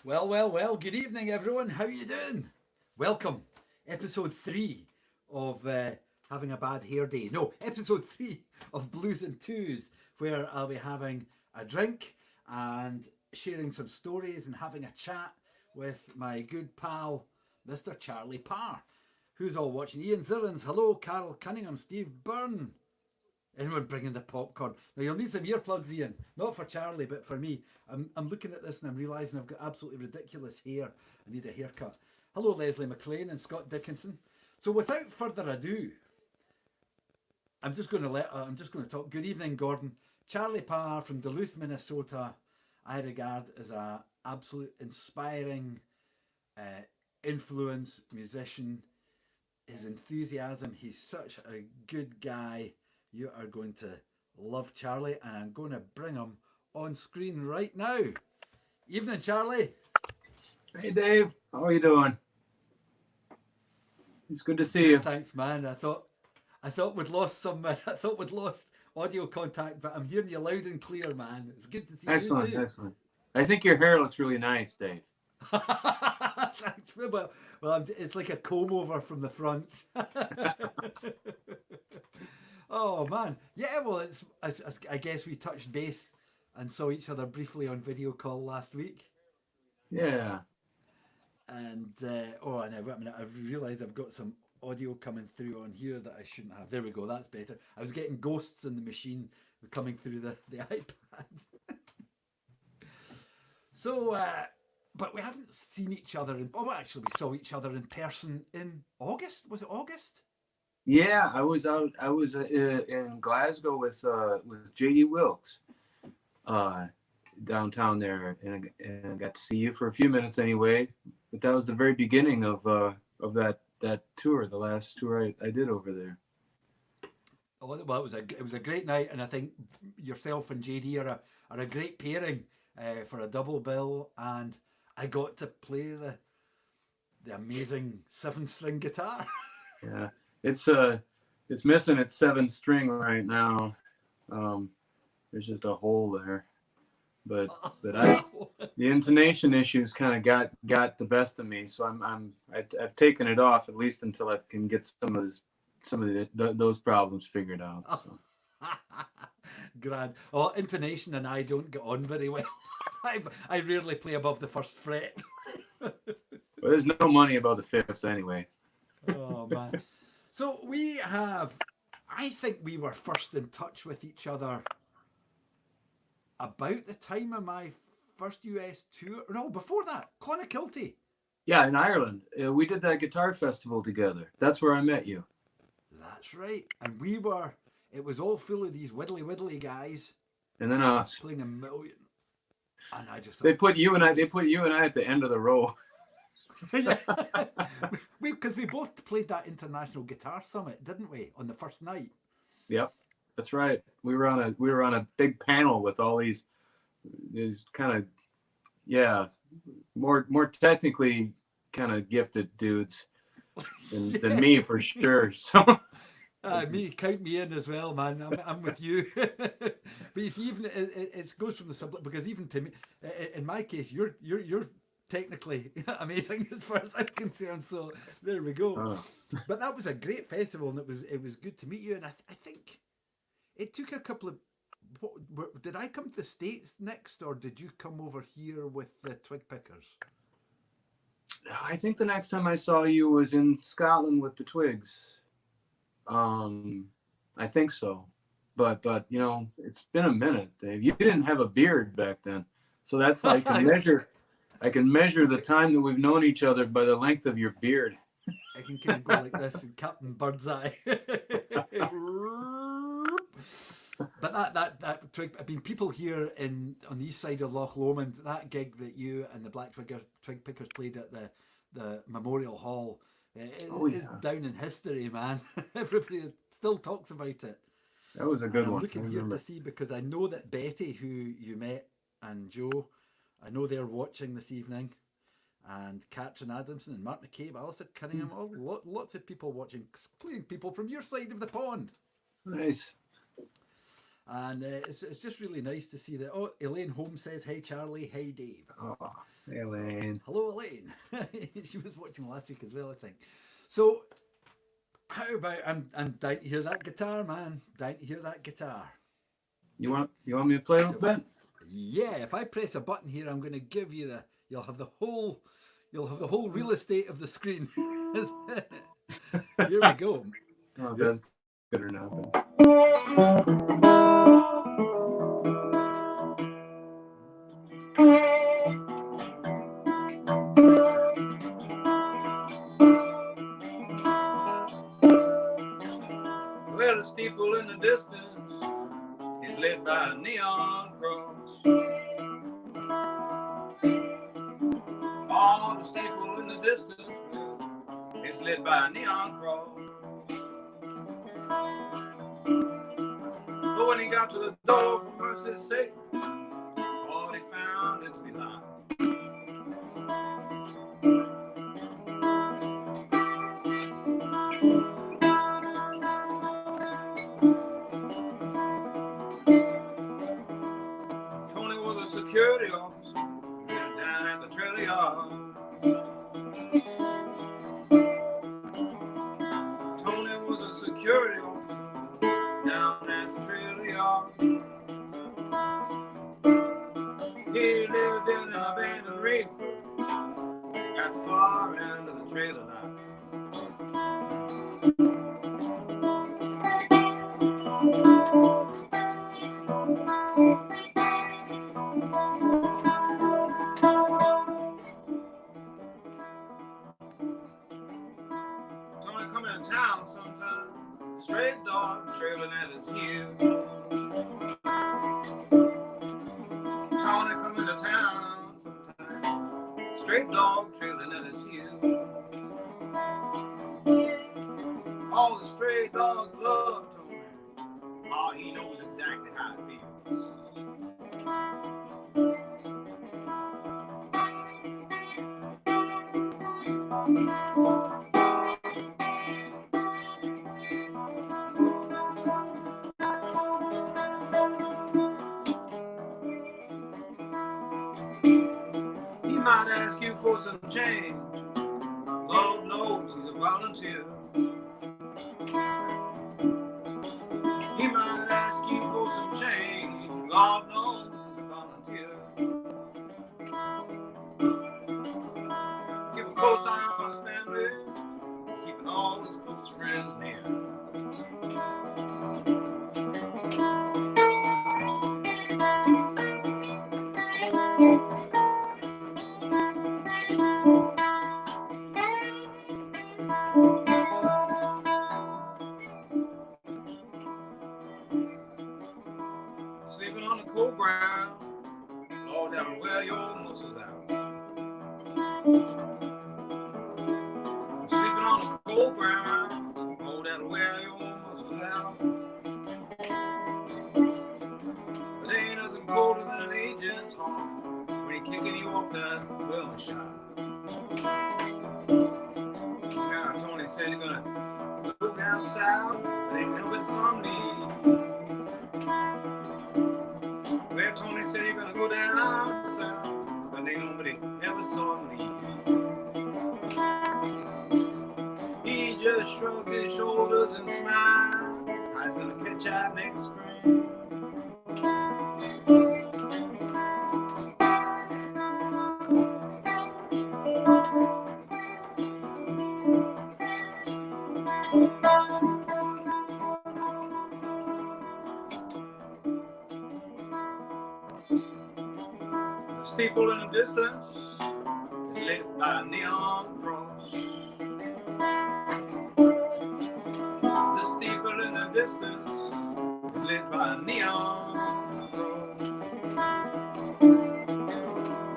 Well. Good evening, everyone. How you doing? Welcome. Episode 3 of Having a Bad Hair Day. No, episode 3 of Blues'n'2s, where I'll be having a drink and sharing some stories and having a chat with my good pal, Mr. Charlie Parr. Who's all watching? Ian Zillins, hello. Carol Cunningham, Steve Byrne. Anyone bringing the popcorn? Now you'll need some earplugs, Ian. Not for Charlie, but for me. I'm looking at this and I'm realising I've got absolutely ridiculous hair. I need a haircut. Hello, Leslie McLean and Scott Dickinson. So without further ado, I'm just going to talk. Good evening, Gordon. Charlie Parr from Duluth, Minnesota. I regard as a absolute inspiring influence musician. His enthusiasm. He's such a good guy. You are going to love Charlie, and I'm going to bring him on screen right now. Evening, Charlie. Hey, Dave. How are you doing? It's good to see you. Thanks, man. I thought we'd lost some. I thought we'd lost audio contact, but I'm hearing you loud and clear, man. It's good to see Excellent, you too. excellent. I think your hair looks really nice, Dave. Thanks. Well, it's like a comb over from the front. Oh man, yeah. Well, I guess we touched base and saw each other briefly on video call last week. Yeah. And I've realised I've got some audio coming through on here that I shouldn't have. There we go. That's better. I was getting ghosts in the machine coming through the iPad. So, but we haven't seen each other actually, we saw each other in person in August. Was it August? Yeah, I was in Glasgow with JD Wilkes, downtown there, and I got to see you for a few minutes anyway. But that was the very beginning of that tour, the last tour I did over there. Oh well, it was a great night, and I think yourself and JD are a great pairing for a double bill, and I got to play the amazing 7-string guitar. Yeah. It's missing its 7th string right now. There's just a hole there, but the intonation issues kind of got the best of me. So I've taken it off at least until I can get some of those problems figured out. So. Grand. Oh, intonation and I don't get on very well. I rarely play above the first fret. Well, there's no money above the fifth anyway. Oh man. So I think we were first in touch with each other about the time of my first US tour. No, before that, Clonakilty. Yeah, in Ireland. We did that guitar festival together. That's where I met you. That's right. And it was all full of these widdly guys. And then us. Playing a million. And I just thought, they put you and I at the end of the row. Yeah, because we both played that International Guitar Summit, didn't we, on the first night? Yep, that's right. We were on a big panel with all these kind of more technically kind of gifted dudes than me for sure. So count me in as well, man. I'm with you. But you see, even it goes from the subject, because even to me, in my case, you're technically amazing as far as I'm concerned. So there we go. Oh. But that was a great festival, and it was good to meet you. And I think it took a couple of. Did I come to the States next, or did you come over here with the Twig Pickers? I think the next time I saw you was in Scotland with the Twigs. I think so, but it's been a minute, Dave. You didn't have a beard back then, so that's like a measure. I can measure the time that we've known each other by the length of your beard. I can kind of go like this and Captain Birdseye. But that twig, I mean, people here on the east side of Loch Lomond, that gig that you and the Black Twig Pickers played at the Memorial Hall, is down in history, man. Everybody still talks about it. That was a good one. I'm looking here to see, because I know that Betty, who you met, and Joe, I know they're watching this evening, and Katrin Adamson and Mark McCabe, Alistair Cunningham, lots of people watching, including people from your side of the pond. Nice. And it's just really nice to see that. Oh, Elaine Holmes says, "Hey Charlie, hey Dave." Oh, Elaine. Hello, Elaine. She was watching last week as well, I think. So, how about I'm down to hear that guitar, man. Down to hear that guitar. You want me to play a little bit? Yeah, if I press a button here, I'm going to give you the. You'll have the whole real estate of the screen. Here we go. Oh, that's good or nothing. Well, the steeple in the distance is lit by a neon cross. Oh, the steeple in the distance is lit by a neon cross. But when he got to the door, for mercy's sake, all he found it to be locked. Tony was a security officer down at the trailer yard. Tony was a security officer down at the trailer yard. He lived in an abandoned reef at the far end of the trailer line. Tony coming to town sometime, straight dog trailing at his heels. Tony coming to town sometime, straight dog trailing at his heels. All the stray dogs love Tony. Oh, he knows exactly how it feels. He might ask you for some change. Lord knows he's a volunteer. He might ask you for some change. Lord knows he's a volunteer. Keep a close eye on his family, keeping all his close friends near. Sleeping on the cold ground, Lord, that'll wear your muscles out. Sleeping on the cold ground, oh, that'll wear your muscles out. But there ain't nothing colder than an agent's heart when you're kicking you off that wellness shot. Now, Tony said you're gonna go down south, but ain't nobody some need. Well, Tony said you're gonna go down south, but ain't nobody ever saw me. He just shrugged his shoulders and smiled. I was gonna pitch out next spring. The steeple in the distance is lit by a neon cross. The steeple in the distance is lit by a neon cross.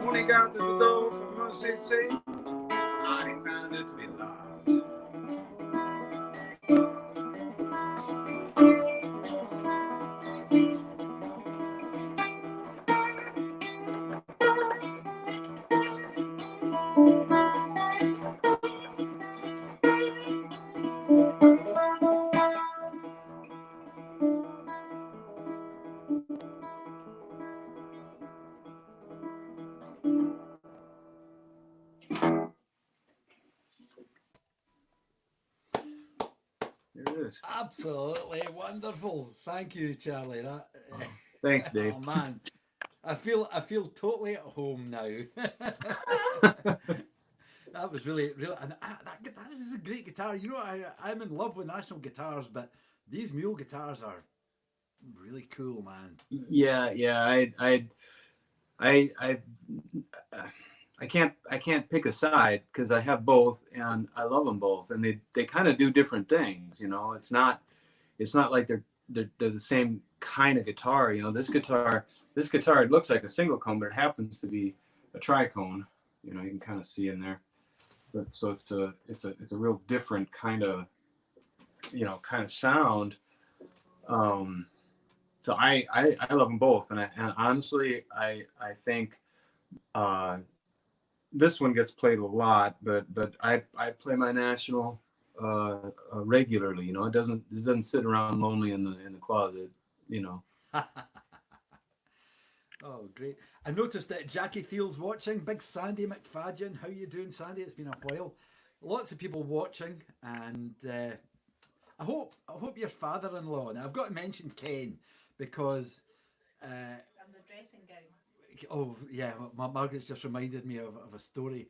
When he got to the door, for mercy's sake, he found it to be locked. is. Absolutely wonderful. Thank you, Charlie. That. Thanks, Dave. Oh man, I feel totally at home now. That was really, and that is a great guitar. You know, I'm in love with National guitars, but these mule guitars are really cool, man. Yeah, yeah. I, I, I can't pick a side because I have both and I love them both, and they kind of do different things. You know, it's not like they're the same kind of guitar. You know, this guitar it looks like a single cone, but it happens to be a tricone. You know, you can kind of see in there. But so it's a real different kind of sound. Um, so I love them both, and honestly I think this one gets played a lot, but I play my National regularly. You know, it doesn't sit around lonely in the closet. You know. Oh, great! I noticed that Jackie Thiel's watching. Big Sandy McFadgen, how you doing, Sandy? It's been a while. Lots of people watching, and I hope your father-in-law. Now I've got to mention Ken because From the dressing gown. oh yeah, Margaret's just reminded me of a story.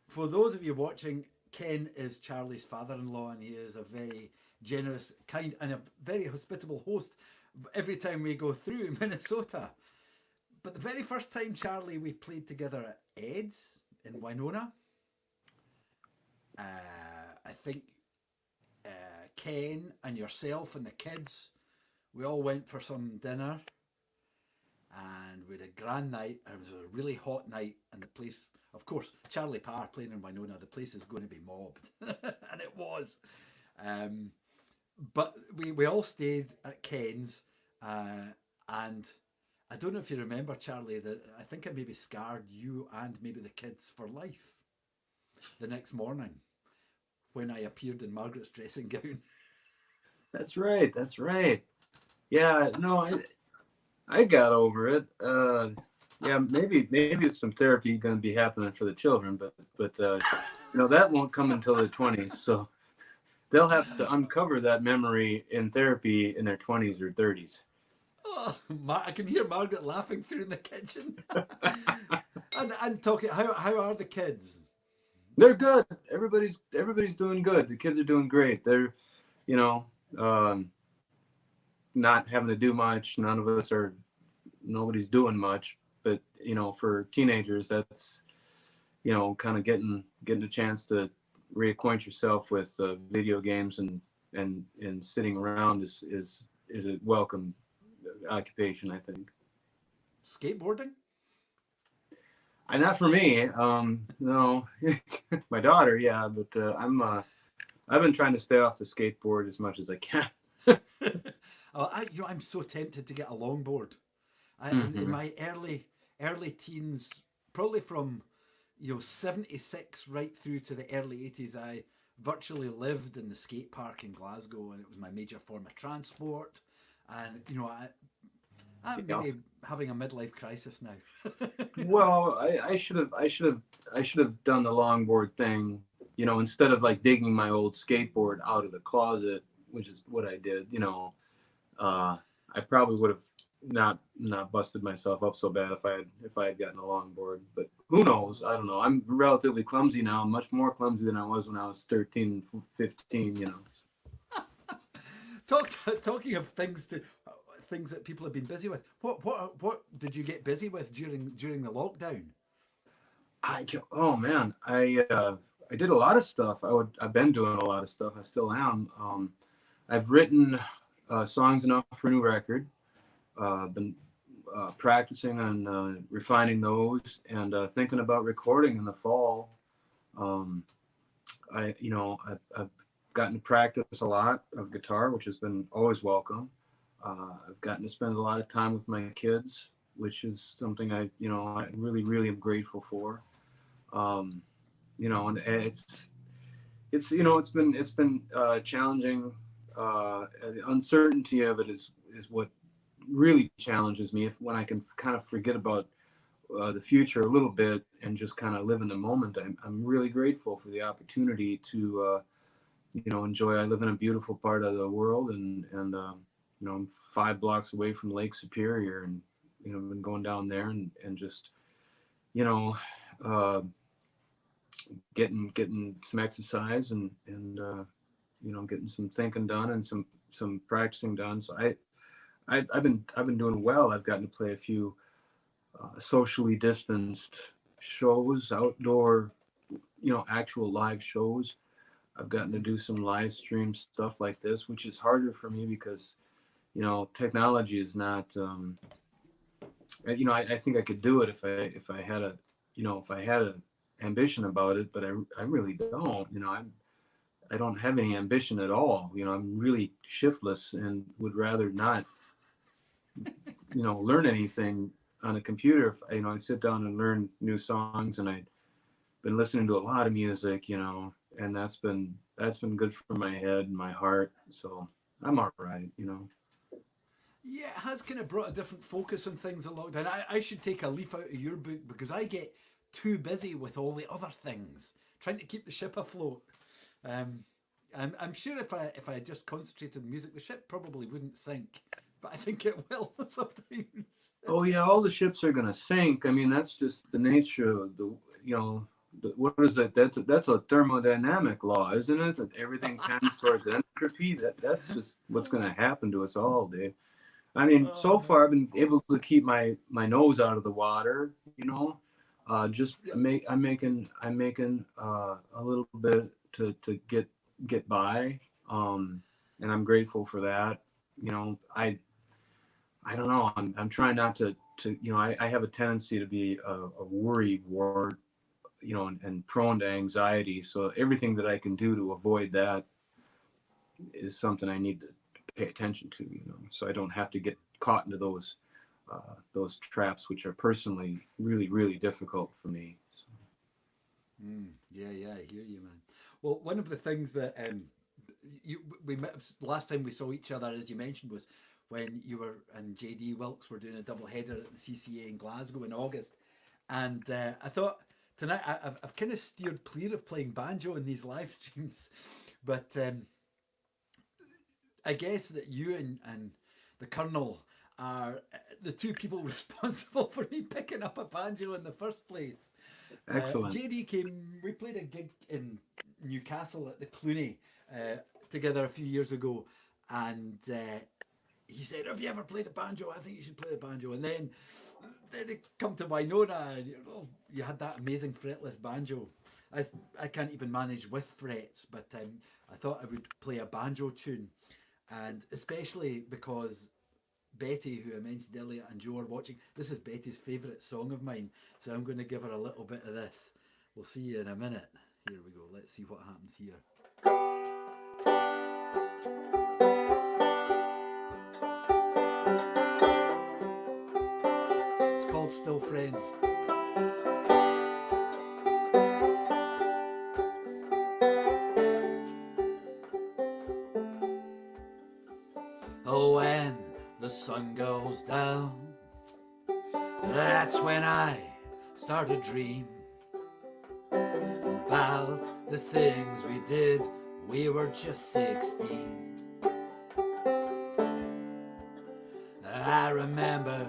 For those of you watching, Ken is Charlie's father-in-law, and he is a very generous, kind, and a very hospitable host every time we go through Minnesota. But the very first time, Charlie, we played together at Ed's in Winona. I think Ken and yourself and the kids, we all went for some dinner, and we had a grand night. It was a really hot night, and the place, of course, Charlie Parr playing in Winona, the place is going to be mobbed, and it was. Um, but we all stayed at Ken's, and I don't know if you remember, Charlie, that I think I maybe scarred you and maybe the kids for life the next morning when I appeared in Margaret's dressing gown. That's right. That's right. Yeah. No, I got over it. Yeah, maybe it's some therapy going to be happening for the children, but that won't come until their 20s. So they'll have to uncover that memory in therapy in their 20s or 30s. Oh, I can hear Margaret laughing through in the kitchen. and talking. How are the kids? They're good. Everybody's doing good. The kids are doing great. They're, you know, not having to do much. Nobody's doing much. But for teenagers, that's kind of getting a chance to reacquaint yourself with video games and sitting around is a welcome occupation, I think. Skateboarding? Not for me. No, my daughter, yeah, but I've been trying to stay off the skateboard as much as I can. I'm so tempted to get a longboard. In Mm-hmm. my early teens, probably from 76 right through to the early 80s, I virtually lived in the skate park in Glasgow, and it was my major form of transport. And I'm Yeah. maybe having a midlife crisis now. Well, I should have done the longboard thing, instead of like digging my old skateboard out of the closet, which is what I did. I probably would have not busted myself up so bad if I had gotten a longboard. But who knows? I don't know. I'm relatively clumsy now, much more clumsy than I was when I was 13, 15. Talking of things that people have been busy with. What did you get busy with during the lockdown? Oh man, I did a lot of stuff. I've been doing a lot of stuff. I still am. I've written songs enough for a new record. Been practicing on refining those and thinking about recording in the fall. I've gotten to practice a lot of guitar, which has been always welcome. I've gotten to spend a lot of time with my kids, which is something I really, really am grateful for. And it's been challenging. The uncertainty of it is what really challenges me. When I can kind of forget about the future a little bit and just kind of live in the moment, I'm really grateful for the opportunity enjoy. I live in a beautiful part of the world, and I'm 5 blocks away from Lake Superior, and I've been going down there and just you know uh, getting some exercise and getting some thinking done and some practicing done. So I've been doing well. I've gotten to play a few socially distanced shows, outdoor, actual live shows. I've gotten to do some live stream stuff like this, which is harder for me because technology is not. I think I could do it if I had a ambition about it, but I really don't. I don't have any ambition at all. I'm really shiftless and would rather not learn anything on a computer. I sit down and learn new songs, and I've been listening to a lot of music, and that's been good for my head and my heart. So I'm all right. Yeah, it has kind of brought a different focus on things in lockdown. I should take a leaf out of your book because I get too busy with all the other things, trying to keep the ship afloat. Um, I'm sure if I just concentrated on music, the ship probably wouldn't sink, but I think it will sometimes. Oh yeah, all the ships are gonna sink. I mean, that's just the nature of what is it? That's a thermodynamic law, isn't it? That everything tends towards entropy. That's just what's gonna happen to us all, Dave. I mean, Oh so man. far I've been able to keep my nose out of the water. Just Yeah. I'm making a little bit to get by, and I'm grateful for that. I don't know. I'm trying not to I have a tendency to be a worry wart, and prone to anxiety. So everything that I can do to avoid that is something I need to pay attention to. So I don't have to get caught into those traps, which are personally really really difficult for me. So. Yeah, I hear you, man. Well, one of the things that we met last time we saw each other, as you mentioned, was when you were and JD Wilkes were doing a double header at the CCA in Glasgow in August, and I thought tonight I've kind of steered clear of playing banjo in these live streams, but I guess that you and the Colonel are the two people responsible for me picking up a banjo in the first place. Excellent. JD came. We played a gig in Newcastle at the Clooney together a few years ago, and he said, "Have you ever played a banjo? I think you should play the banjo." And then it come to Winona, and you had that amazing fretless banjo. I can't even manage with frets, but I thought I would play a banjo tune, and especially because Betty, who I mentioned earlier, and Joe are watching. This is Betty's favourite song of mine, so I'm going to give her a little bit of this. We'll see you in a minute. Here we go. Let's see what happens here. It's called Still Friends. Oh, when the sun goes down, that's when I start to dream about the things we did. We were just 16. I remember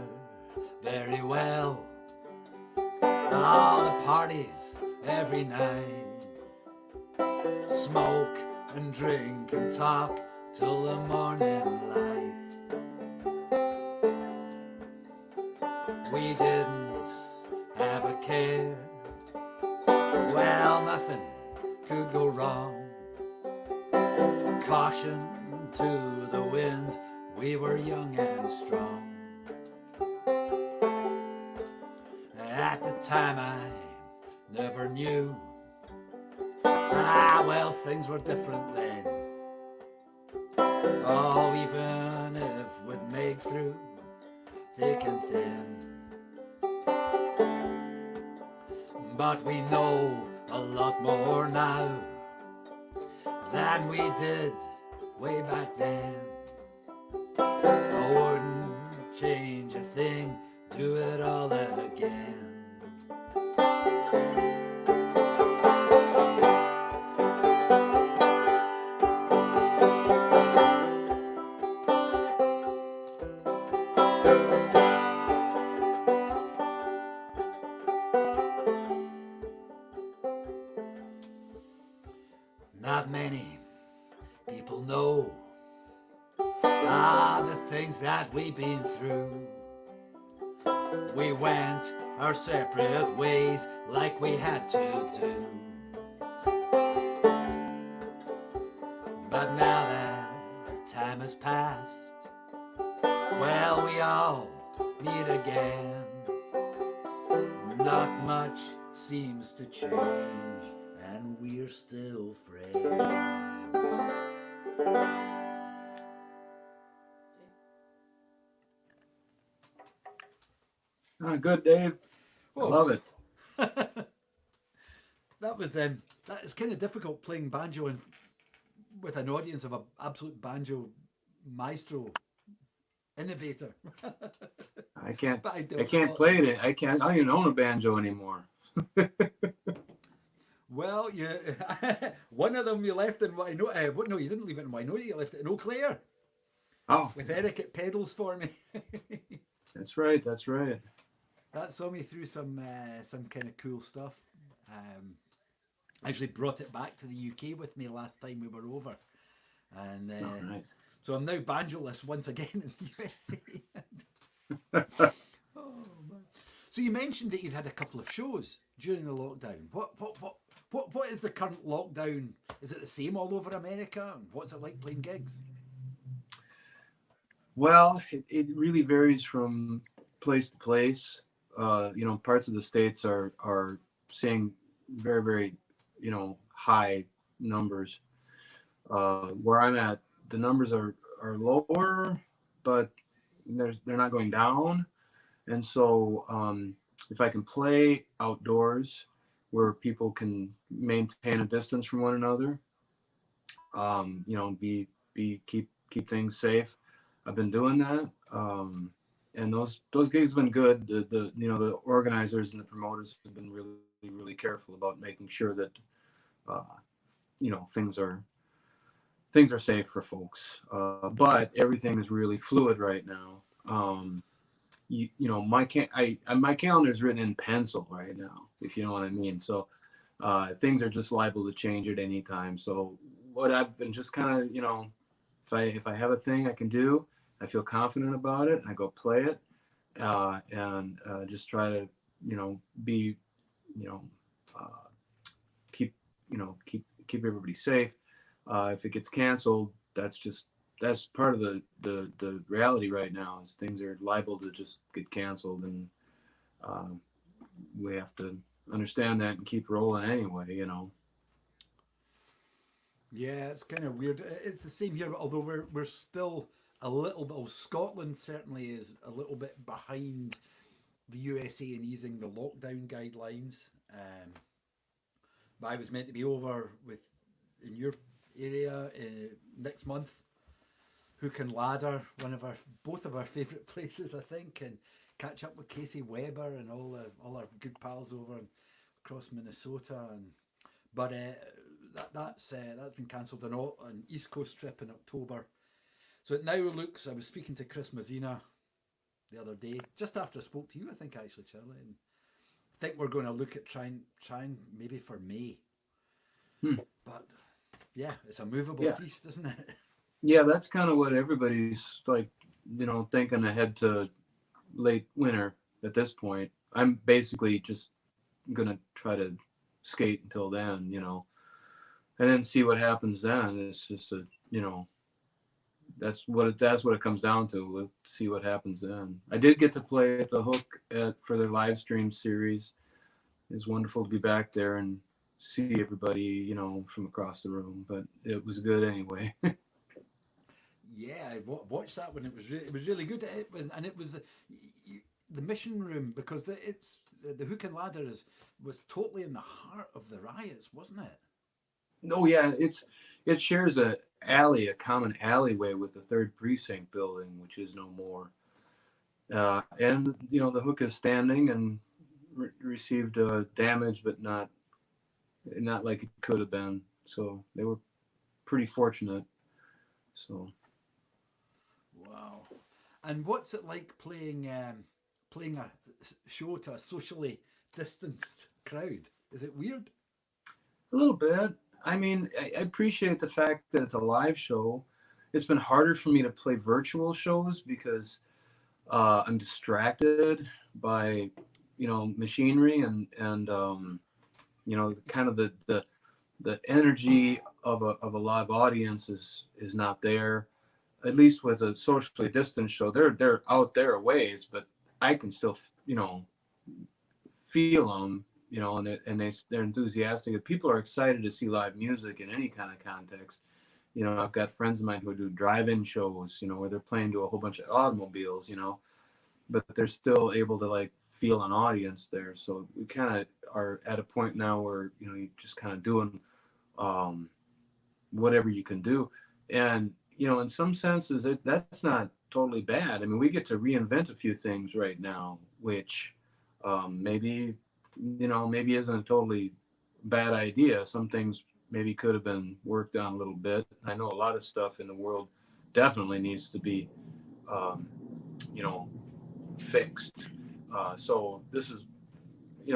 very well all the parties every night. Smoke and drink and talk till the morning light. We didn't have a care. Well, nothing could go wrong. Caution to the wind, we were young and strong. At the time I never knew. Well, things were different then. Oh, even if we'd make through thick and thin. But we know a lot more now than we did way back then. I wouldn't change a thing, do it all again. Not many people know the things that we've been through. We went our separate ways like we had to do. But now that the time has passed, well, we all meet again. Not much seems to change, and we're still friends. Good, Dave. I love it. That was that is kind of difficult playing banjo and with an audience of an absolute banjo maestro innovator. I can't. But I can't play it. I don't even own a banjo anymore. Well, you one of them you left in Wynota. No, you didn't leave it in Wynota. You left it in Eau Claire. Oh, With Eric at pedals for me. that's right. That's right. That saw me through some kind of cool stuff. I actually brought it back to the UK with me last time we were over, and Nice. so I'm now banjoless once again in the USA. Oh man! So you mentioned that you'd had a couple of shows during the lockdown. What is the current lockdown? Is it the same all over America? And what's it like playing gigs? Well, it really varies from place to place. Parts of the states are seeing very, very, high numbers. Where I'm at, the numbers are lower, but they're not going down. And so, if I can play outdoors where people can maintain a distance from one another, keep things safe. I've been doing that, and those gigs have been good. The organizers and the promoters have been really, really careful about making sure that uh, things are safe for folks. But everything is really fluid right now. My calendar is written in pencil right now, if you know what I mean. So things are just liable to change at any time. So what I've been just kind of, if I have a thing I can do, I feel confident about it, I go play it, and just try to, be, uh, keep, keep everybody safe. If it gets canceled, that's part of the reality right now is things are liable to just get canceled, and um, we have to understand that and keep rolling anyway. Yeah, it's kind of weird. It's the same here, although we're still a little bit. Well, Scotland certainly is a little bit behind the USA in easing the lockdown guidelines. But I was meant to be over with in your area next month. Hook and Ladder, both of our favourite places, I think, and catch up with Casey Weber and all our good pals over across Minnesota. But that's been cancelled an East Coast trip in October. So it now looks. I was speaking to Chris Mazzina the other day, just after I spoke to you, I think actually, Charlie, and I think we're going to look at trying maybe for May. But yeah, it's a movable feast, isn't it? Yeah, that's kind of what everybody's like, thinking ahead to late winter at this point. I'm basically just gonna try to skate until then, and then see what happens then. It's just that's what it comes down to. We'll see what happens then. I did get to play at the Hook for their live stream series. It's wonderful to be back there and see everybody, from across the room. But it was good anyway. Yeah, I watched that when it was really good. It was the mission room, because it's the Hook and Ladder was totally in the heart of the riots, wasn't it? No, yeah, it shares a common alleyway with the Third Precinct building, which is no more. And the Hook is standing and received damage, but not like it could have been. So they were pretty fortunate. So. Wow. And what's it like playing playing a show to a socially distanced crowd? Is it weird? A little bit. I mean, I appreciate the fact that it's a live show. It's been harder for me to play virtual shows because I'm distracted by, machinery and kind of the energy of a live audience is not there. At least with a socially distanced show, they're out there a ways, but I can still feel them, they're enthusiastic. If people are excited to see live music in any kind of context, I've got friends of mine who do drive-in shows, where they're playing to a whole bunch of automobiles, but they're still able to like feel an audience there. So we kind of are at a point now where, you're just kind of doing whatever you can do. And, in some senses, that's not totally bad. I mean, we get to reinvent a few things right now, which maybe isn't a totally bad idea. Some things maybe could have been worked on a little bit. I know a lot of stuff in the world definitely needs to be, fixed. So this is,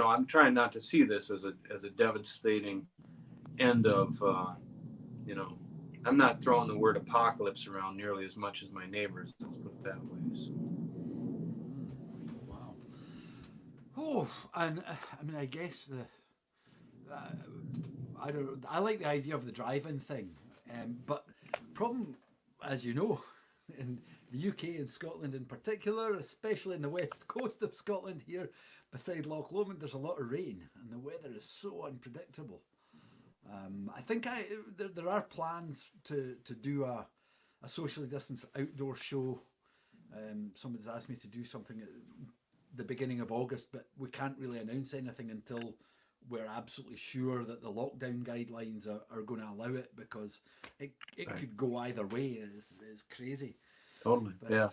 I'm trying not to see this as a devastating end of, I'm not throwing the word apocalypse around nearly as much as my neighbors. Let's put it that way. So. Wow. Oh, and I mean, I guess I like the idea of the drive-in thing, but problem, as you know, in the UK and Scotland in particular, especially in the west coast of Scotland here, beside Loch Lomond, there's a lot of rain, and the weather is so unpredictable. I think there are plans to do a socially distanced outdoor show. Somebody's asked me to do something at the beginning of August, but we can't really announce anything until we're absolutely sure that the lockdown guidelines are going to allow it, because it Right. could go either way. It's crazy. Totally. But Yeah.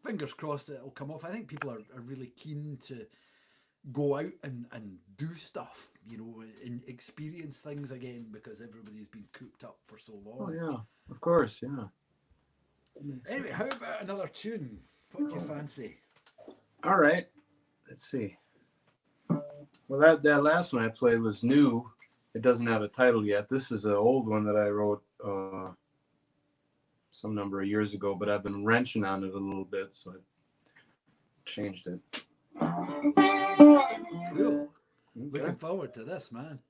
fingers crossed it'll come off. I think people are really keen to go out and do stuff, and experience things again, because everybody's been cooped up for so long. Oh yeah, of course, yeah. Anyway, how about another tune? What do you fancy? All right, let's see. Well, that last one I played was new. It doesn't have a title yet. This is an old one that I wrote some number of years ago, but I've been wrenching on it a little bit, so I changed it. Cool. Okay. Looking forward to this, man.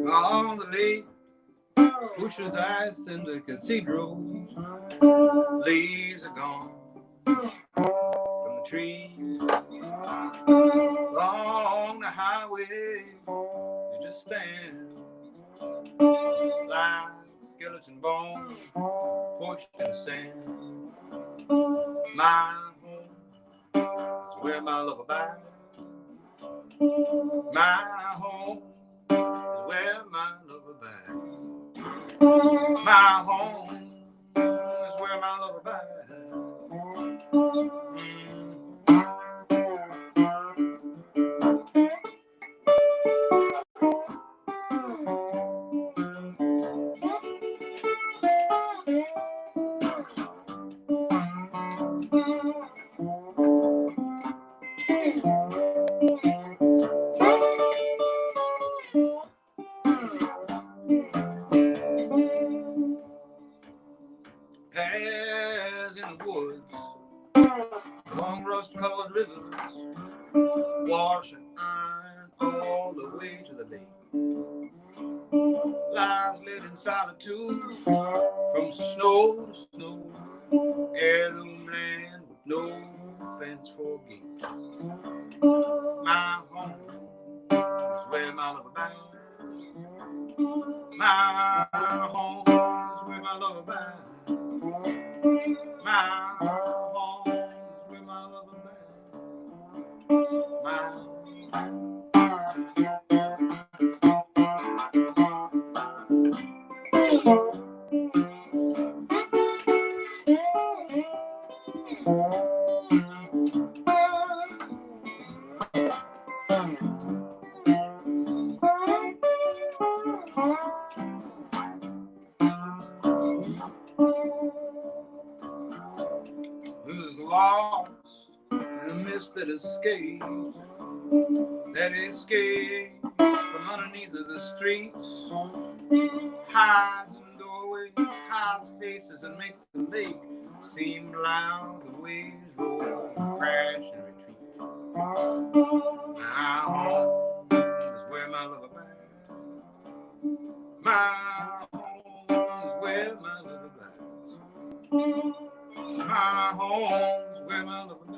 On the lake, pushes ice in the cathedral. Leaves are gone from the trees. Along the highway, you just stand like skeleton bones pushed in the sand. My home is where my love abides. My home is where my love abides. My home is where my love abides. Paths in the woods, long rust-colored rivers, washing iron all the way to the lake. Lives lived in solitude, from snow to snow, heirloom land with no fence for gate. My home is where my love abides. My home is Who's lost in a mist that escaped from underneath of the streets, hides in doorways, hides faces, and makes the lake seem loud. The waves roll, crash, and retreat. My home is where my love abides. My home is where my love abides. My home's where my love abides.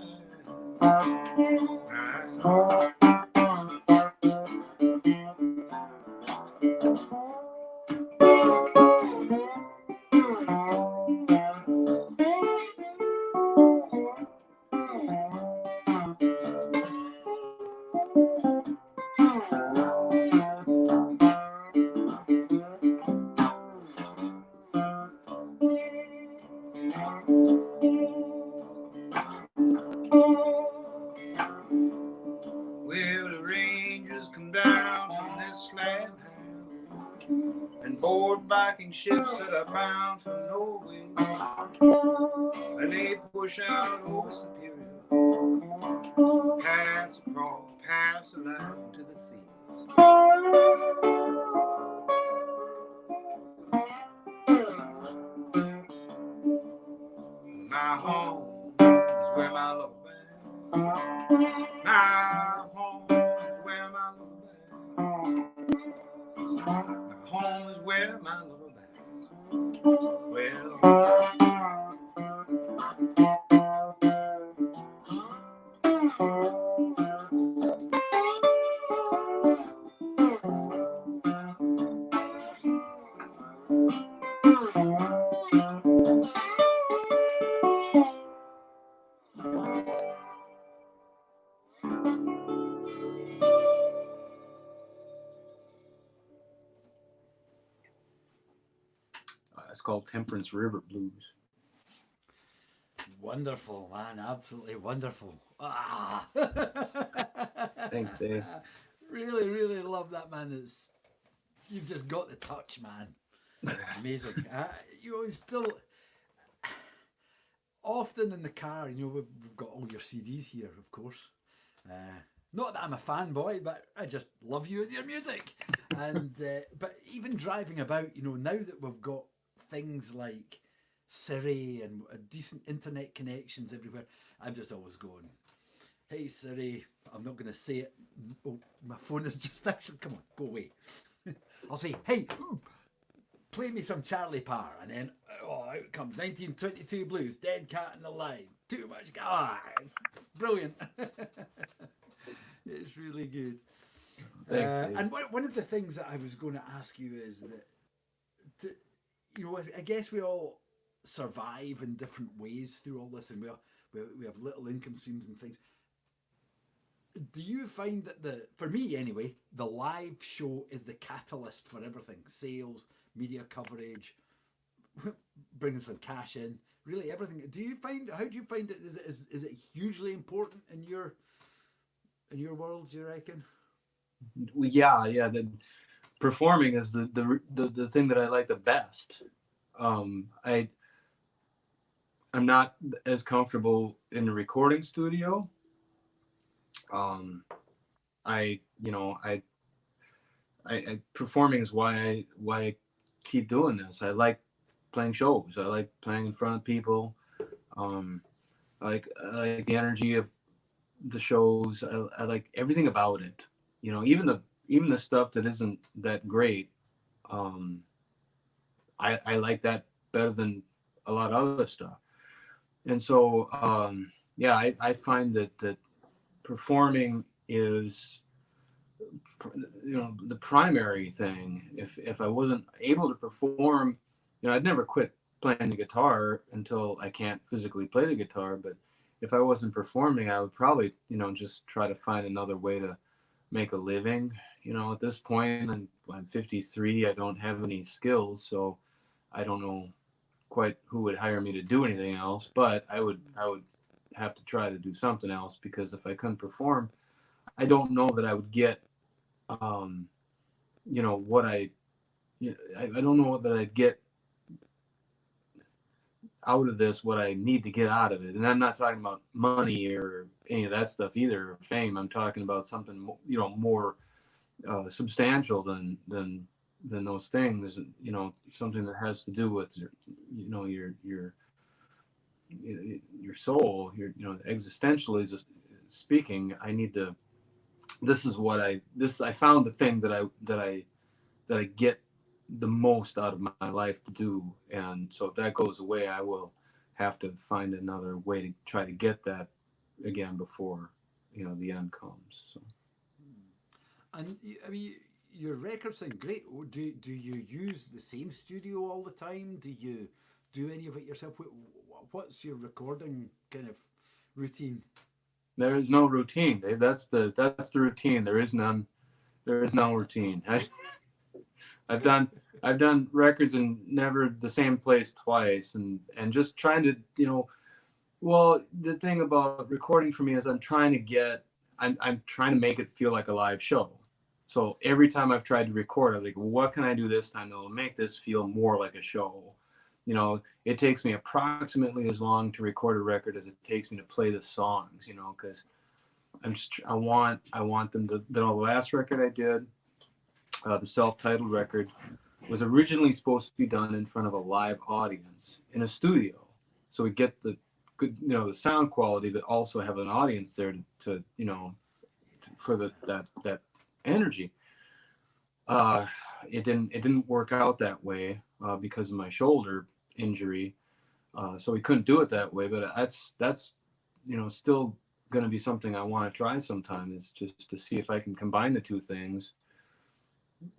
Well, the Rangers come down from this slab house and board Viking ships that are bound for Norway, and they push out over Superior, pass across, pass along to the sea. My home is where my love abides. My home is where my love abides. My home is where my love abides. Well, it's called Temperance River Blues. Wonderful, man. Absolutely wonderful. Ah. Thanks, Dave. Really, really love that, man. You've just got the touch, man. Amazing. You know, still often in the car, you know, we've got all your CDs here, of course. Not that I'm a fanboy, but I just love you and your music. And but even driving about, you know, now that we've got things like Siri and decent internet connections everywhere, I'm just always going, hey Siri, I'm not going to say it. Oh, my phone is just actually, come on, go away. I'll say, hey, play me some Charlie Parr, and then out comes 1922 Blues, Dead Cat in the Line, too much. It's brilliant. It's really good. And one of the things that I was going to ask you is that, you know, I guess we all survive in different ways through all this, and we have little income streams and things. Do you find that for me anyway, the live show is the catalyst for everything? Sales, media coverage, bringing some cash in, really everything. How do you find it? Is it hugely important in your world, do you reckon? Yeah. The performing is the thing that I like the best. I'm not as comfortable in the recording studio. I performing is why I keep doing this. I like playing shows. I like playing in front of people. I like the energy of the shows. I like everything about it. You know, even the stuff that isn't that great. I like that better than a lot of other stuff. And so, I find that performing is, you know, the primary thing. If I wasn't able to perform, you know, I'd never quit playing the guitar until I can't physically play the guitar. But if I wasn't performing, I would probably, you know, just try to find another way to make a living. You know, at this point, I'm 53. I don't have any skills, so I don't know quite who would hire me to do anything else, but I would have to try to do something else, because if I couldn't perform, I don't know that I would get, um, what I don't know that I'd get out of this what I need to get out of it. And I'm not talking about money or any of that stuff either, or fame. I'm talking about something more substantial than those things. Something that has to do with your soul. Existentially speaking. I need to. This is what I found the thing that I get the most out of my life to do. And so if that goes away, I will have to find another way to try to get that again before the end comes. So. And I mean, your records sound great. Do you use the same studio all the time? Do you do any of it yourself? What's your recording kind of routine? There is no routine, Dave. That's the routine. There is none. There is no routine. I've done records in never the same place twice, and just trying to well, the thing about recording for me is I'm trying to make it feel like a live show. So every time I've tried to record, I'm like, what can I do this time that will make this feel more like a show? It takes me approximately as long to record a record as it takes me to play the songs, because I want them to. The last record I did, the self-titled record, was originally supposed to be done in front of a live audience in a studio, so we get the good, the sound quality, but also have an audience there to for that energy. It didn't work out that way because of my shoulder injury, so we couldn't do it that way. But that's still going to be something I want to try sometime. Is just to see if I can combine the two things.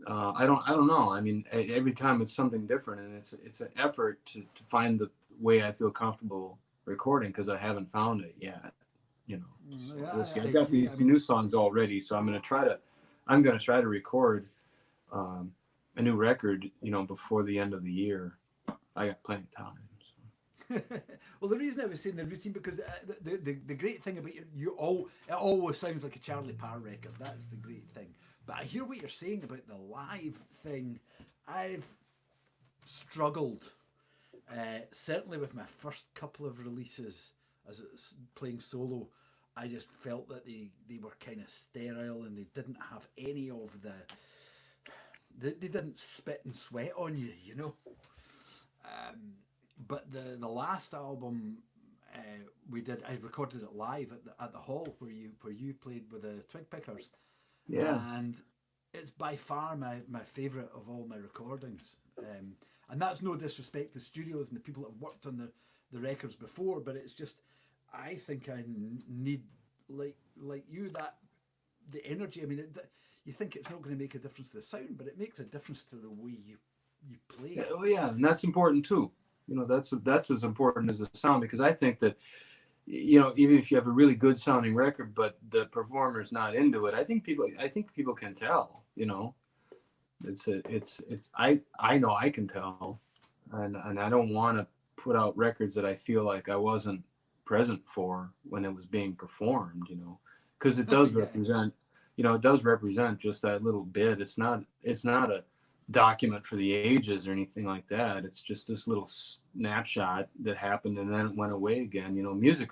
I don't know. I mean, every time it's something different, and it's an effort to find the way I feel comfortable recording, because I haven't found it yet. So Yeah, we'll see. I I've got agree. I these mean, new songs already, so I'm gonna try to record a new record, before the end of the year. I got plenty of time. So. well, the reason I was saying the routine because the great thing about it always sounds like a Charlie Parr record. That's the great thing. But I hear what you're saying about the live thing. I've struggled, certainly with my first couple of releases as it's playing solo. I just felt that they were kind of sterile and they didn't have any of they didn't spit and sweat on you, But the last album we did, I recorded it live at the hall where you played with the Twig Pickers, Yeah. and it's by far my favourite of all my recordings. And that's no disrespect to studios and the people that have worked on the records before, but it's just I think I need like you that the energy. I mean, you think it's not going to make a difference to the sound, but it makes a difference to the way you play. Yeah, oh yeah, and that's important too. That's as important as the sound, because I think that even if you have a really good sounding record, but the performer's not into it, I think people can tell. I know I can tell, and I don't want to put out records that I feel like I wasn't present for when it was being performed. Because it does Yeah. represent, it does represent just that little bit. It's not a document for the ages or anything like that. It's just this little snapshot that happened and then it went away again. Music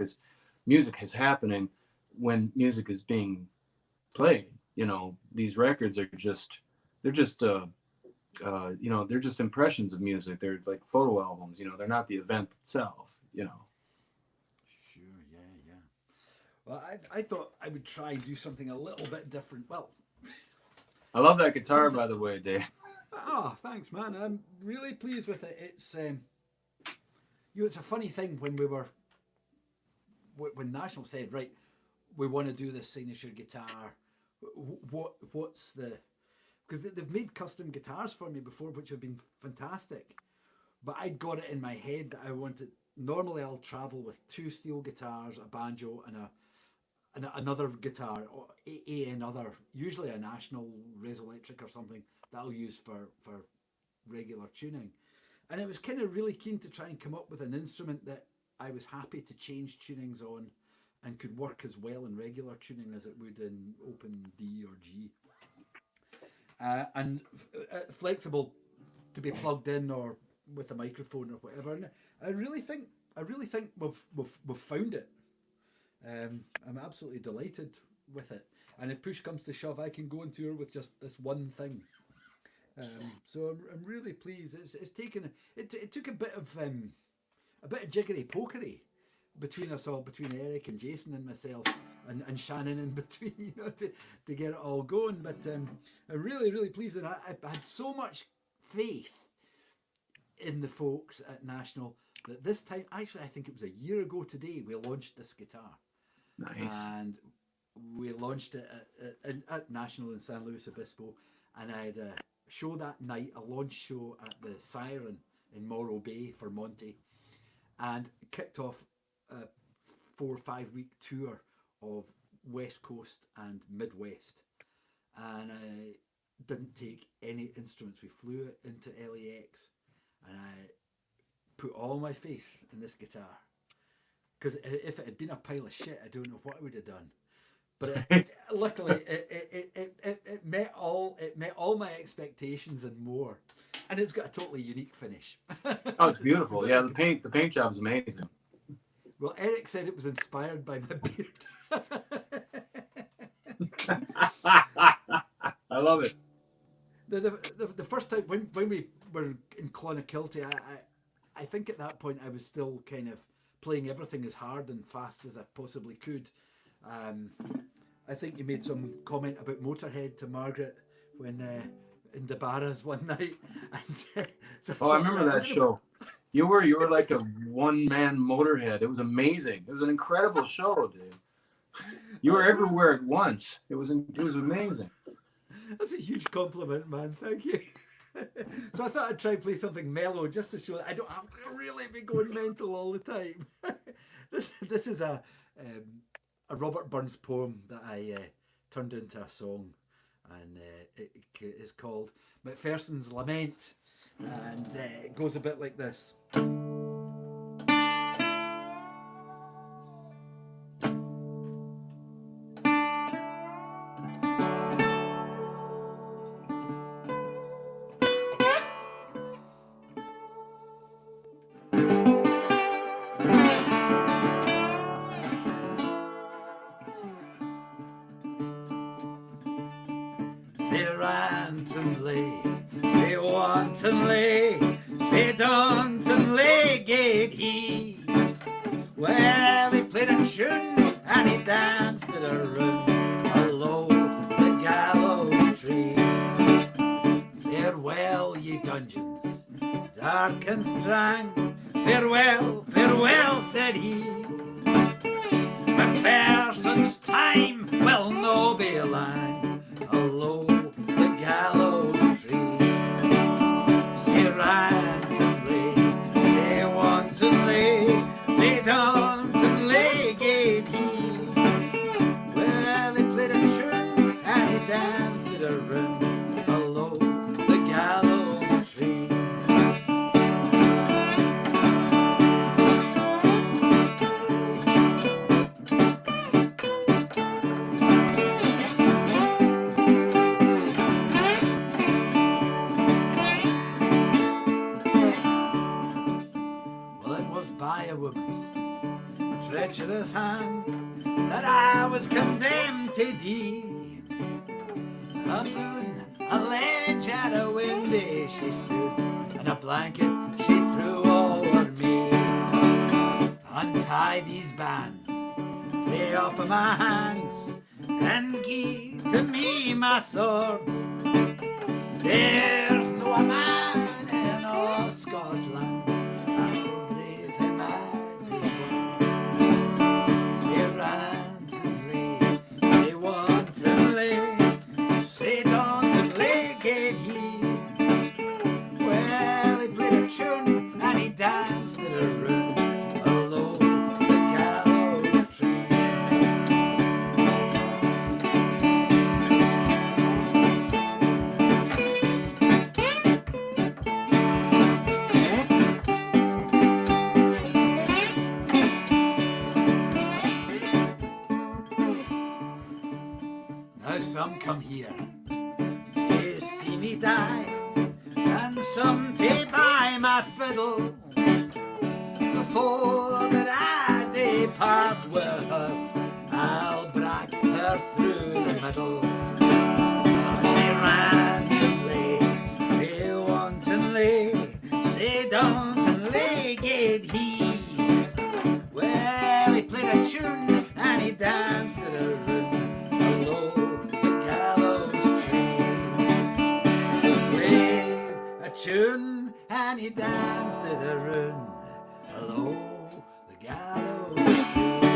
is happening when music is being played. These records are they're just impressions of music. They're like photo albums. They're not the event itself. Sure, yeah. Well, I thought I would try and do something a little bit different. Well, I love that guitar, something. by the way, Dave. Thanks, man. I'm really pleased with it. It's it's a funny thing when National said, right, we want to do this signature guitar. What's the because they've made custom guitars for me before, which have been fantastic. But I'd got it in my head that I wanted. Normally, I'll travel with two steel guitars, a banjo, and another guitar, or another, usually a National Res Electric or something that I'll use for regular tuning. And I was kind of really keen to try and come up with an instrument that I was happy to change tunings on and could work as well in regular tuning as it would in open D or G. And flexible to be plugged in or with a microphone or whatever. And I really think we've found it. I'm absolutely delighted with it. And if push comes to shove, I can go on tour with just this one thing. So I'm really pleased. It's taken it took a bit of jiggery pokery between us all, between Eric and Jason and myself and Shannon in between, you know, to get it all going. But I'm really pleased, and I had so much faith in the folks at National that this time, actually I think it was a year ago today, we launched this guitar. Nice. And we launched it at National in San Luis Obispo, and I had a show that night, a launch show at the Siren in Morro Bay for Monty, and kicked off a 4 or 5 week tour of West Coast and Midwest. And I didn't take any instruments. We flew it into LAX, and I put all my faith in this guitar. Because if it had been a pile of shit, I don't know what I would have done. But luckily, it met all my expectations and more, and it's got a totally unique finish. Oh, it's beautiful. Yeah, the paint job is amazing. Well, Eric said it was inspired by my beard. I love it. The first time when we were in Clonakilty, I think at that point I was still kind of playing everything as hard and fast as I possibly could. I think you made some comment about Motorhead to Margaret when in the Barras one night. And, I remember that show. You were like a one-man Motorhead. It was amazing. It was an incredible show, dude. You were everywhere at once. It was amazing. That's a huge compliment, man. Thank you. So I thought I'd try and play something mellow just to show that I don't have to really be going mental all the time. This is a Robert Burns poem that I turned into a song, and it is called Macpherson's Lament, and it goes a bit like this. Say wantonly, say dauntingly gave he. Well, he played a tune and he danced it around below the gallows tree. Farewell, ye dungeons, dark and strang. Farewell, farewell, said he. Macpherson's time will no be lang. Below the gallows tree. Say randomly, say wantonly, say dauntingly gave he. Well, he played a tune and he danced it around below the gallows tree. By a woman's treacherous hand that I was condemned to die. A moon, a ledge and a windy she stood, and a blanket she threw over me. Untie these bands, lay off of my hands, and give to me my sword. There's no man in all Scotland tune and he danced it around below the gallows tree. come here to see me die, and some take by my fiddle before that I depart with her. I'll brag her through the middle. Say randomly, say wantonly, say dauntingly did he. Well, he played a tune and he danced to the rhythm below the gallows tree. He played a tune and he danced to the rhythm below the gallows tree.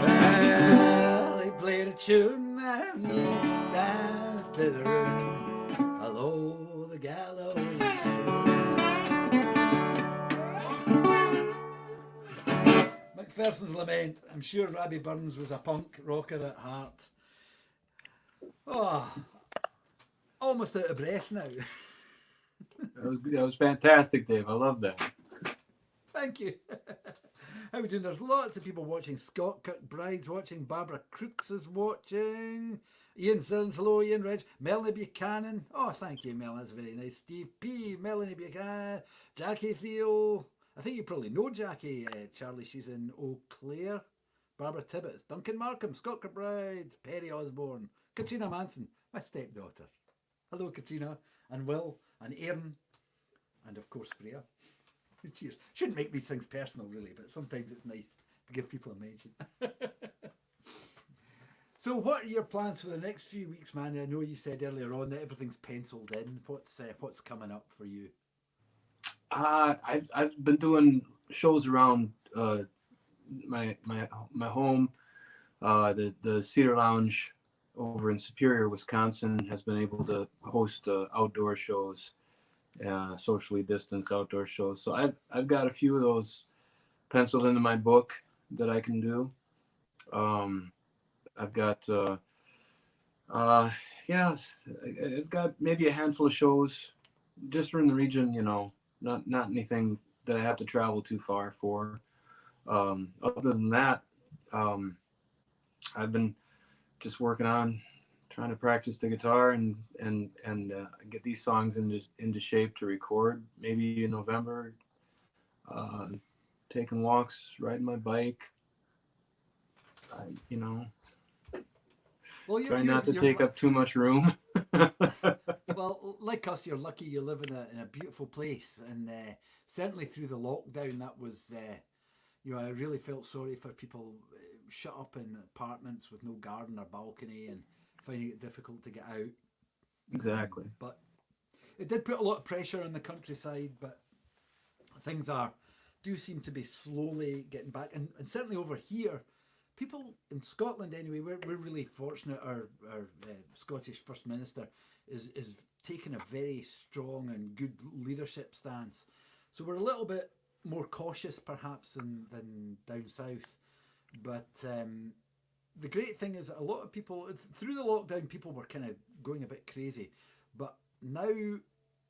Well, he played a tune and he danced to the rhythm below the gallows tree. McPherson's Lament. I'm sure Robbie Burns was a punk rocker at heart. Oh, almost out of breath now. That was fantastic, Dave. I love that. Thank you. How are we doing? There's lots of people watching. Scott Kirkbride's watching. Barbara Crooks is watching. Ian Sirens, hello Ian Reg. Melanie Buchanan. Oh, thank you, Mel. That's very nice. Steve P. Melanie Buchanan. Jackie Theo. I think you probably know Jackie. Charlie, she's in Eau Claire. Barbara Tibbetts. Duncan Markham. Scott Kirkbride. Perry Osborne. Katrina Manson. My stepdaughter. Hello, Katrina. And Will. And Aaron. And of course, Freya. Cheers. Shouldn't make these things personal, really, but sometimes it's nice to give people a mention. So, what are your plans for the next few weeks, man? I know you said earlier on that everything's penciled in. What's coming up for you? I've been doing shows around my home. The Cedar Lounge over in Superior, Wisconsin, has been able to host outdoor shows. Socially distanced outdoor shows. So I've got a few of those penciled into my book that I can do. I've got I've got maybe a handful of shows just in the region, not anything that I have to travel too far for. Other than that, I've been just working on trying to practice the guitar and get these songs into shape to record maybe in November. Taking walks, riding my bike. Well, try not to take up too much room. Well, like us, you're lucky you live in a beautiful place, and certainly through the lockdown, that was I really felt sorry for people shut up in apartments with no garden or balcony and finding it difficult to get out. Exactly. But it did put a lot of pressure on the countryside, but things do seem to be slowly getting back. And certainly over here, people in Scotland anyway, we're really fortunate. Our Scottish First Minister is taking a very strong and good leadership stance. So we're a little bit more cautious perhaps than down south. But the great thing is that a lot of people, through the lockdown, people were kind of going a bit crazy. But now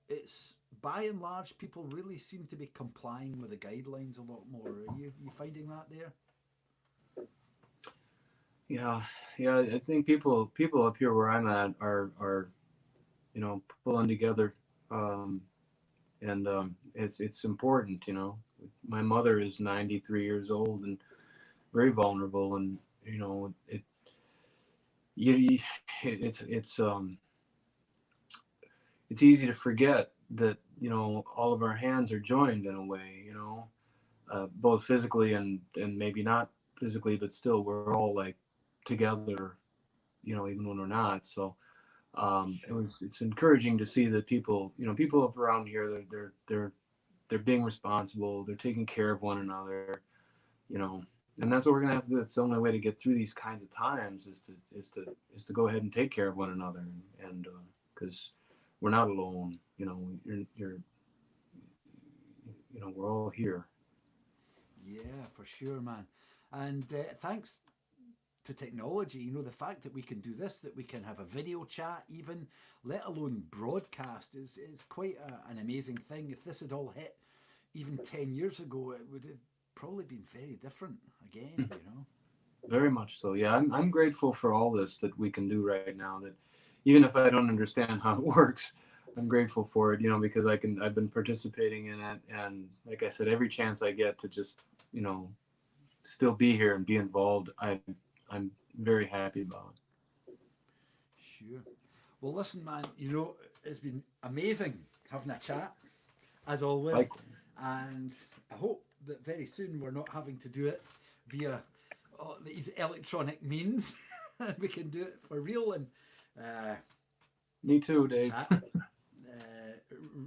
it's, by and large, people really seem to be complying with the guidelines a lot more. Are you finding that there? Yeah. I think people up here where I'm at are pulling together, and it's important. My mother is 93 years old and very vulnerable, and it's easy to forget that all of our hands are joined in a way, both physically and maybe not physically, but still we're all like together, even when we're not. So it's encouraging to see that people up around here, they're being responsible, they're taking care of one another, and that's what we're gonna have to do. That's the only way to get through these kinds of times is to go ahead and take care of one another, and because we're not alone. We're all here. Yeah, for sure, man. And thanks to technology, the fact that we can do this, that we can have a video chat even, let alone broadcast, is quite an amazing thing. If this had all hit even 10 years ago, it would have probably been very different again, Very much so. Yeah, I'm grateful for all this that we can do right now. That even if I don't understand how it works, I'm grateful for it. Because I've been participating in it, and like I said, every chance I get to just still be here and be involved, I'm very happy about. Sure. Well, listen, man, it's been amazing having a chat, as always. Likewise. And I hope that very soon we're not having to do it via these electronic means. And we can do it for real and Me too, Dave. chat.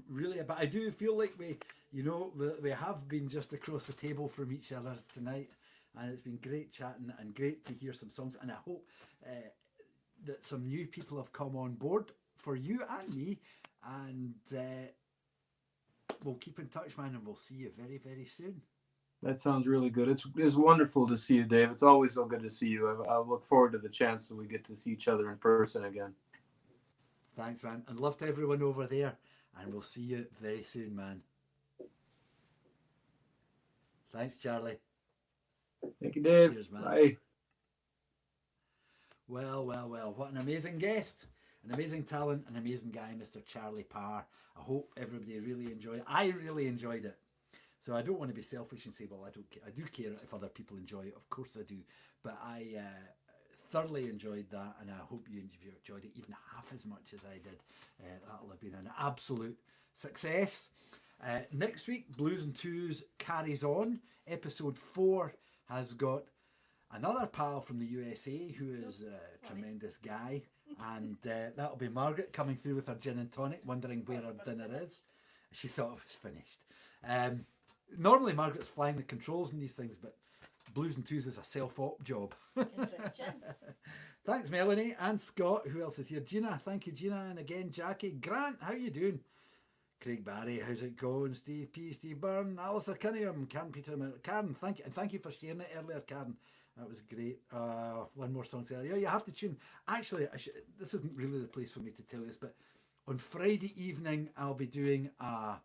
Really, but I do feel like we have been just across the table from each other tonight, and it's been great chatting and great to hear some songs. And I hope that some new people have come on board for you and me, and we'll keep in touch, man, and we'll see you very, very soon. That sounds really good. It's wonderful to see you, Dave. It's always so good to see you. I look forward to the chance that we get to see each other in person again. Thanks, man, and love to everyone over there, and we'll see you very soon, man. Thanks, Charlie. Thank you, Dave. Cheers, man. Bye. Well, what an amazing guest, an amazing talent, an amazing guy, Mr. Charlie Parr. I hope everybody really enjoyed it. I really enjoyed it. So I don't want to be selfish and say, well, I don't care. I do care if other people enjoy it. Of course I do. But I thoroughly enjoyed that, and I hope you enjoyed it even half as much as I did. That'll have been an absolute success. Next week, Blues'n'2s carries on. Episode 4 has got another pal from the USA who is a tremendous guy, and that'll be Margaret coming through with her gin and tonic, wondering where her dinner is. She thought it was finished. Normally Margaret's flying the controls in these things, but Blues'n'2s is a self-op job. Thanks, Melanie and Scott. Who else is here? Gina, thank you, Gina, and again Jackie. Grant, how you doing? Craig Barry, how's it going? Steve P, Steve Byrne, Alistair Cunningham, Karen Peter, Karen, thank you, and thank you for sharing it earlier, Karen. That was great. One more song there. Yeah, you have to tune. Actually, this isn't really the place for me to tell you this, but on Friday evening, I'll be doing a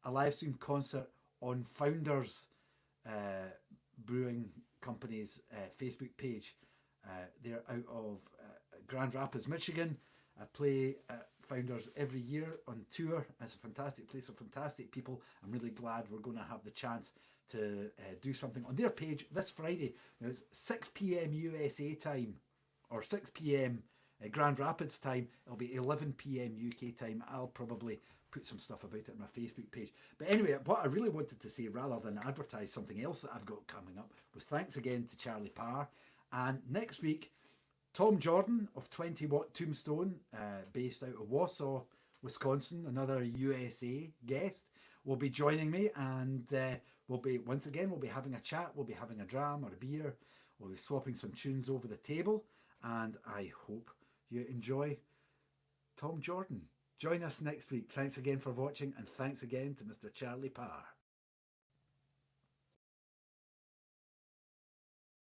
live stream concert on Founders Brewing Company's Facebook page. They're out of Grand Rapids, Michigan. I play Founders every year on tour. It's a fantastic place with fantastic people. I'm really glad we're going to have the chance to do something on their page this Friday. Now it's 6 p.m. USA time, or 6 p.m. Grand Rapids time. It'll be 11 p.m. UK time. I'll probably put some stuff about it on my Facebook page. But anyway, what I really wanted to say, rather than advertise something else that I've got coming up, was thanks again to Charlie Parr. And next week, Tom Jordan of 20 Watt Tombstone, based out of Wausau, Wisconsin, another USA guest, will be joining me, and we'll be having a chat, we'll be having a dram or a beer, we'll be swapping some tunes over the table, and I hope you enjoy Tom Jordan. Join us next week. Thanks again for watching, and thanks again to Mr. Charlie Parr.